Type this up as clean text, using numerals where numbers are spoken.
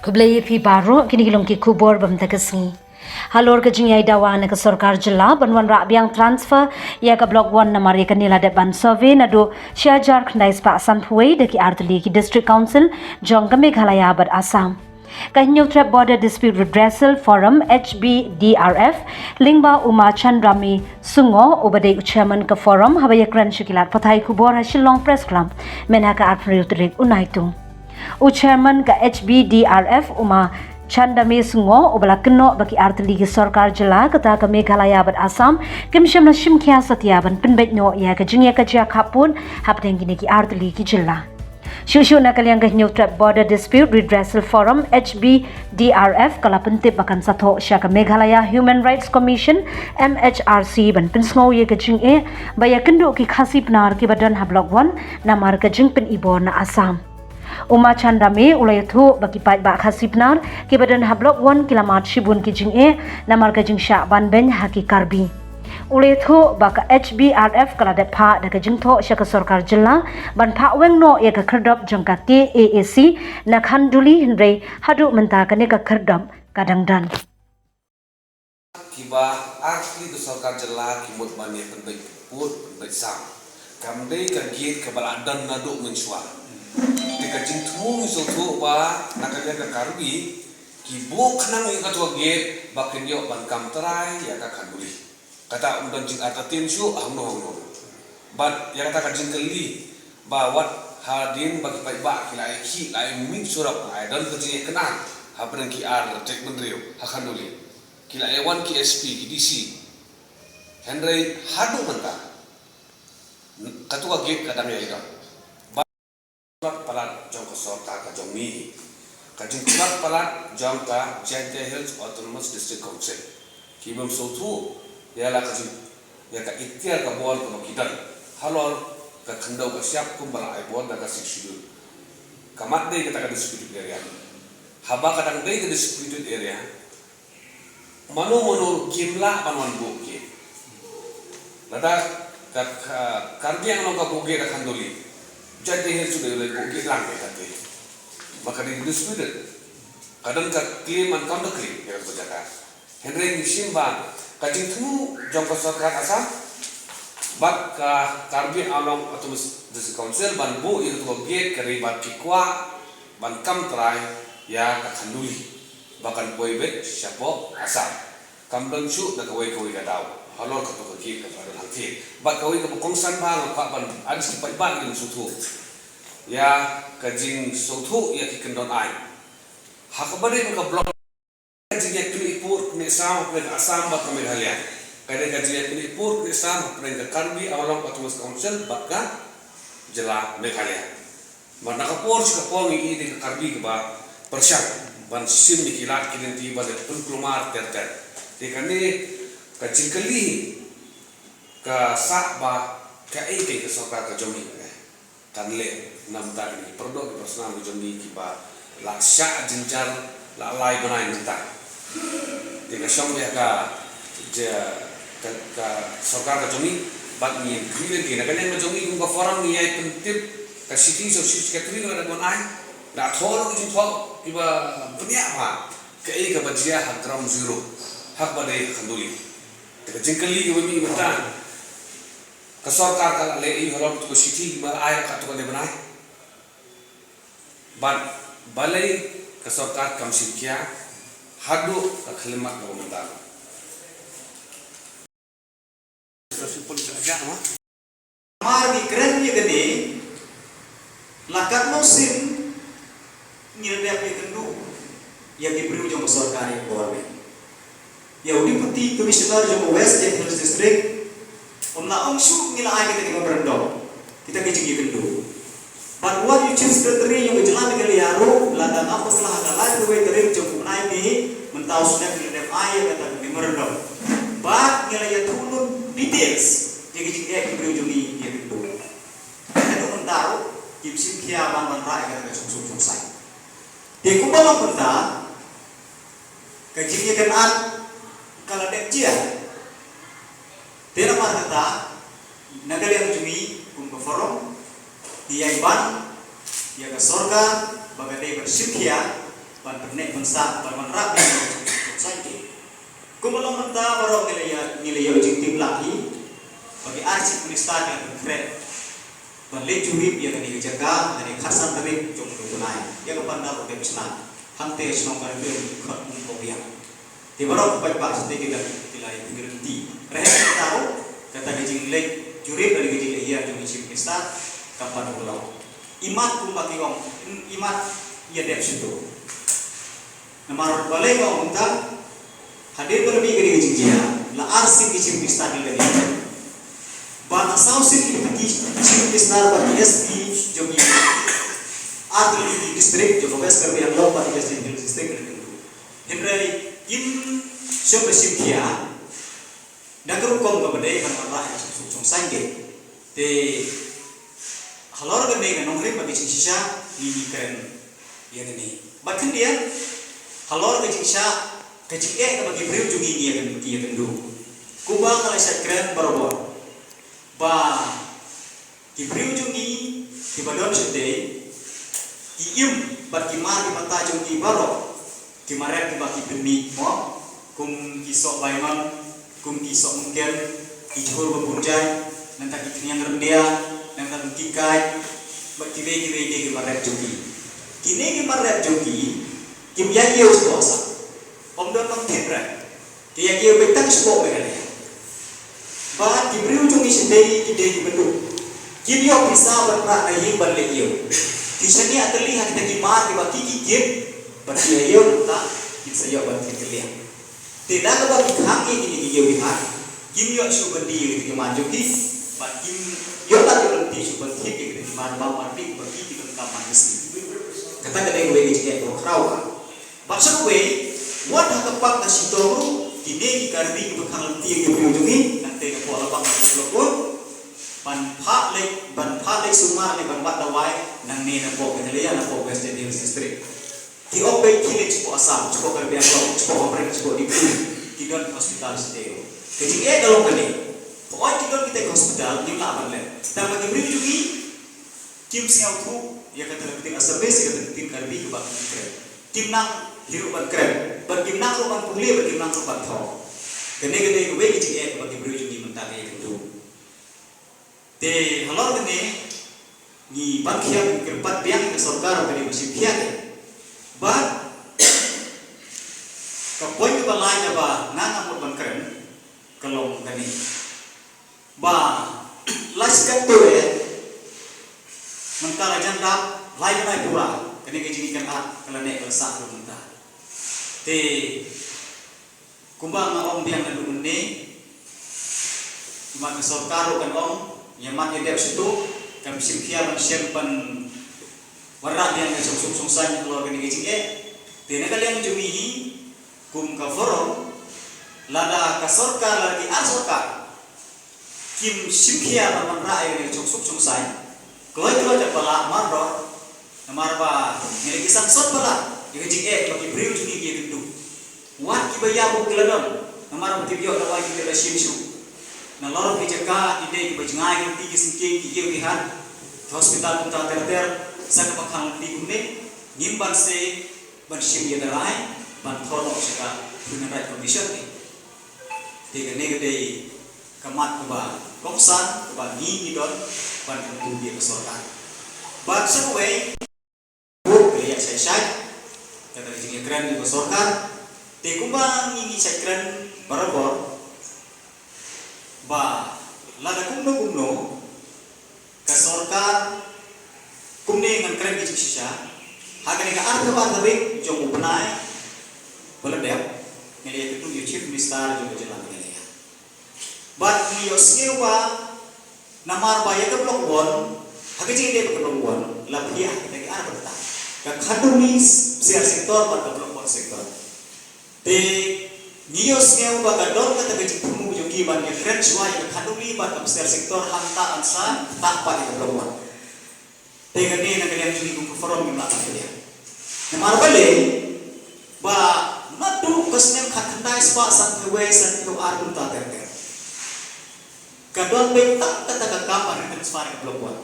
Kublai pi baru kini kilong ki kubor bam takasngi. Halor ke jingyai dawa na ke sarkar jila banwan rabiang transfer ya ke blok 1 na mari ke nila depan survey na do syajar kandai spa Assam Phuwei de ki artli ki district council jong ke Meghalaya abad Assam. Kahinyo Trap Border Dispute Redressal Forum HBDRF Lingba Uma Chandrami Sungo obade chairman ke forum habaya kran shikilat pathai kubor hasilong press club menha ka artri utrik unaitung. Chairman ka HBDRF Uma Chandami Sungo obala keno bagi artli ki sarkar jila kata ke Meghalaya abad Assam kimsham na shimkya satyaban penbetno ya ke jingya ka jia kapun hapdeng kini ki artli ki jila. Shushu na kaliang New Trap Border Dispute Redressal Forum HBDRF kala pentip akan sato siya ka Meghalaya Human Rights Commission MHRC ban pinsngo ye ka jing baya kendo ki khasi pnar ki badan hablok 1 na mar ka jing pen ibo na Assam. Uma Chandame ulay thu bagi pai ba khasipnar ki badan hablok 1 kilamat shibun ki jing na mar ka jing sha ban ben haki karbi. Ulay thu baka HBRF kala de pha da ka jing tho sha ka sarkar jilla ban pha weng no ya ka khardop jang ka KAAC na khanduli hinre hadu menta ka ne ka khardop kadang dan. Kiba asli tu sarkar jilla kimut ban ya pendek put pendek sam. Kamdei ka gate ka baladan na do mensuar. Tika jingtu misal tu ba nakanya ka karbi kibo kanang yung katwa gate bakin yo bankam terai ya ka kanduli kata undan jing atatin syu hangno but ya kata ka jingkeli ba wat hadin bagi pai ba kila ki lai ming surap ai dan kerja kenal habren ki ar tek mendrio hakanduli kila ewan ki SP ki DC Henry hadu menta katwa gate kadang ya ida palat jong ka sorta ka jong mi ka jing palat jong ka Jente Hills Autonomous District Council kibam sotu ya la ka jing ya ka ikhtiar ka bol ka kidan halor ka khandau ka siap kumbala ai bol da ka sikshidu kamat dei ka disputed area haba ka dang dei ka disputed area mano kimla panwan bu ke lada ka karbiang no ka buge ka khandoli jadi hal sudah oleh bukit langit tadi, maka di disputed. Kadang ka claim and counter claim yang berjalan. Henry Nisimba kajing tu jong kesarkar Assam, bak ka karbi along atau district council ban bu itu tu gate keribat kikwa ban kam try ya ka khanduli bahkan boy bet siapa Assam. Kambang su nak kawai ka daw. Halor ka to ki ka pada nanti ba kawai ka kongsan bang ka ban adis ki pai ban ni sutu ya kajing sutu ya ki kendon ai hakabare ka blok kajing ya kli ipur ni sam ke Assam ba ka Meghalaya kade kajing ya kli ipur ni sam ke karbi awalong Autonomous Council ba ka jela Meghalaya mana ka por ka pongi di ka karbi ba persyak ban sim ni kilat kinenti ba de kulmar ter dekane ka jingkeli ka sakba ka eke ka soka ka jomi kanle nam ta ni produk personal ni jomi ki ba la sha jinjar la lai banai nta de ka shom ya ka soka ka jomi ba ni kriwe ki na kane jomi ku ka forum ni ai pentip ka siti so siti ka tri na banai da thol ki thol ki ba punya ha ka eke ba jia hadram zero hak ba dei khanduli tika jingkeli ke bumi bentan ka sarkar ka lei holom tu siti ma ai ka tu le banai ban balai ka sarkar kam sikya hadu ka khalimat ko bentan sipul saja ma mar ni keren ye gede lakat musim ngirde ape kendu yang diberi ujung sarkar ni boleh ya Deputy Commissioner Jammu West Jente Hills District omna angshu nila ay kita dengan berendam kita kecing kendu but what you choose secretary yang berjalan dengan liaru ladang apa setelah ada lain ruwet dari Jammu naik ni mentau sudah dengan ay kata dengan berendam but nila ya turun details yang kecing diberi ujung ni kendu itu mentau kipsim kia bang rai kata sungsung sungsai dia kumbalang benda kecingnya kenal kalau dek dia, tera marta, nagal yang cumi kumpa forum, dia iban, dia ke sorga, bagai dia bersyukia, ban pernek bangsa ban rap saja. Kumalong menta baru nilai ujung tim lagi bagi arsip minister yang berkret ban lecuri dia kan dijaga dari khasan dari jom tunai ya kepada orang besar hante senang kerja kat mungkobiang di baru baik sedikit tilai berhenti rehat tahu kata gejing lek juri dari gejing ia jom chief minister kapan pulau imat pun bagi orang imat ia dep situ nama balai orang minta hadir berlebih dari gejing dia la arsip chief minister di lagi bana sausin ki chief minister bagi SD jogi atli di distrik jo bes kerja yang law bagi SD distrik Henry im shobe simkia dagru kom ga badai kan Allah yang sung sangge te halor ga ne nongre bagi sisa ini keren ya ini bahkan dia halor ga sisa kecik bagi beriu jogi dia kan dia kendu kuba kalau sakren barobor ba kibriu jungi di badon sedei iim bat kimar di mata jungi baro kimaret di baki beni mo kum kisok baiman kum kisok mungkin ijhur bepunjai nanti kitnyang rendia nanti kikai bat kiwe di kimaret jungi kini kimaret jungi kim yagiu sekosa om don mengkira kia yagiu betang sekok mereka bahan diberi ujung sendiri kita dibentuk. Kini bisa berperan lagi balik yo. Kisah ni ada lihat kita gimana dibagi kikir, bagi yo tak kita yo bagi keliang. Tidak kebagi kaki ini yo lihat. Kini yo subandi kita gimana joki, bagi yo tak berhenti subandi kita gimana bawa mati bagi kita kamar mesti. Kata kita yang bagi kita berkerawa. Maksud gue, wadah tepat nasi toru. Kini kita lebih bekal lenti yang ujungi nanti ke pola bang pun ban phak lek sumar le ban bat dawai nang ne na po ketelia na po west district ki ope kini cukup asam cukup kerja lo cukup operate cukup di kidon hospital stay jadi kalau kene pokoknya kidon kita ke hospital ni lah ban dan bagi beri ujungi kim siau tu ya kata lebih asabes ya kata tim karbi ke bang keren tim nang hirupan keren bagi nang rupan pungli bagi nang rupan thau kene gue gigi bagi beri ujungi mentah itu te halor kene ni bangkiam kerpat biang ke sarkar kene musim kian ba ka poin ke balai ba nang amut ban keren kalau kene ba laskat tu mentah janda lai nai pura kene gigi kan kalau nek kesak mentah te kumbang om biang na dumne mak sarkar kan om yaman edep situ kami simkia mensiapkan warna yang sung san keluarga ni gijing tena kalian jumihi kum ka forum lada ka sarkar lagi asokar kim simkia man rae ni sung san kalau jabala marro namarba ni kisang sot bala gijing bagi beriu jumi dia gendu wat kibaya bu keladon namar tibio na wagi ke simsu na lor ke jaka ide ke bajngai ke tigi singke ke lihat hospital punta terter sa kapakang ti kunne nimban se ban sim ye darai ban thono saka human right commission ni tiga negede kamat ba koksan ba ni idon ban ku dia ke sorkan ba sewe bu ya sai kata jingi keren di sorkan te kumbang ini sakran barabor ba lada kumno ka sarkar kumne ngan kren ki sisa hagan ka artha ba thabe jong upnai boleh ngeli itu yo chief minister jong jalan ngeli ba ni yo sewa namar ba ya blok bon hagan ji de blok bon la pia kita ka artha ka khaduni sektor ba blok bon sektor te nios ngeu ba kador kata ke pumu jogi ban ke kren suai ke kaduli ba kam sektor hanta ansa tak pa ke blok te gani na kalian juli ku forum ni mata dia namar bale ba matu kasnem khatandai spa san ke we san ke arun ta ter kadon be tak kata ka kapar ke suai ke blok